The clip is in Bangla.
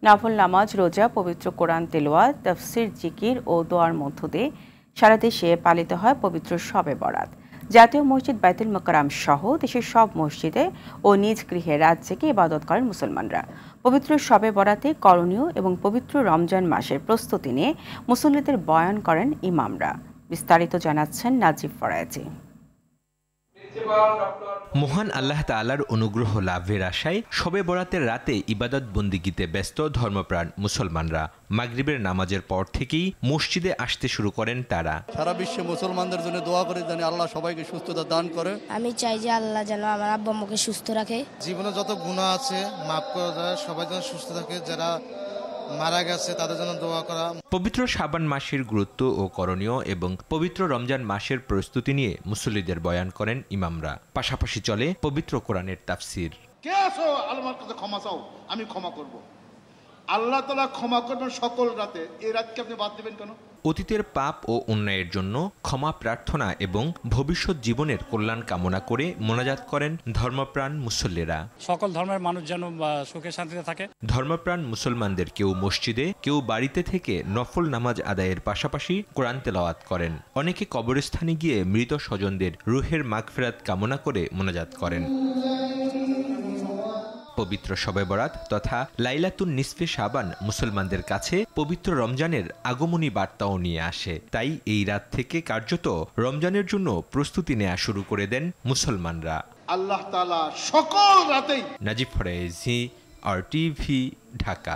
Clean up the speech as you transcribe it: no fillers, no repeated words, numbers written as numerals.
নফল নামাজ, রোজা, পবিত্র কোরআন তেলাওয়াত, তাফসির, জিকির ও দোয়ার মধ্য দিয়ে সারা দেশে পালিত হয় পবিত্র শবে বরাত। জাতীয় মসজিদ বাইতুল মোকাররম সহ দেশের সব মসজিদে ও নিজ গৃহে রাত জেগে ইবাদত করেন মুসলমানরা। পবিত্র শবে বরাতে করণীয় এবং পবিত্র রমজান মাসের প্রস্তুতি নিয়ে মুসল্লিদের বয়ান করেন ইমামরা। বিস্তারিত জানাচ্ছেন নাজিব ফরায়েজি। মহান আল্লাহ তাআলার অনুগ্রহ লাভের আশায় শবে বরাতের রাতে ইবাদত বন্দিগিতে ব্যস্ত ধর্মপ্রাণ মুসলমানরা। মাগরিবের নামাজের পর থেকেই মসজিদে আসতে শুরু করেন তারা। সারা বিশ্বে মুসলমানদের জন্য দোয়া করে যেন আল্লাহ সবাইকে সুস্থতা দান করে। আমি চাই যে আল্লাহ যেন আমার আব্বা আম্মুকে সুস্থ রাখে, জীবনে যত গুনাহ আছে মাফ করে দেয়, সবাই যেন সুস্থ থাকে, যারা মারা গেছে তাদের জন্য দোয়া করা। পবিত্র শাবান মাসের গুরুত্ব ও করণীয় এবং পবিত্র রমজান মাসের প্রস্তুতি নিয়ে মুসল্লিদের বয়ান করেন ইমামরা। পাশাপাশি চলে পবিত্র কোরআনের তাফসির। কে আছো আল্লাহর কাছে ক্ষমা চাও, আমি ক্ষমা করব। আল্লাহ তাআলা ক্ষমা করবেন সকল রাতে, এই রাতকে আপনি বাদ দিবেন কেন? অতীতের পাপ ও অন্যায়ের জন্য ক্ষমা প্রার্থনা এবং ভবিষ্যৎ জীবনের কল্যাণ কামনা করে মোনাজাত করেন ধর্মপ্রাণ মুসল্লিরা। সকল ধর্মের মানুষ যেন সুখে শান্তিতে থাকে। ধর্মপ্রাণ মুসলমানদের কেউ মসজিদে, কেউ বাড়িতে থেকে নফল নামাজ আদায়ের পাশাপাশি কোরআন তেলাওয়াত করেন। অনেকে কবরস্থানে গিয়ে মৃত স্বজনদের রুহের মাগফিরাত কামনা করে মোনাজাত করেন। পবিত্র শবে বরাত তথা লাইলাতুন নিসফে শাবান মুসলমানদের কাছে পবিত্র রমজানের আগমনী বার্তাও নিয়ে আসে। তাই এই রাত থেকে কার্যত রমজানের জন্য প্রস্তুতি নেওয়া শুরু করে দেন মুসলমানরা। আল্লাহ তাআলা সকল রাতেই। নাজিব ফরায়েজি, RTV, ঢাকা।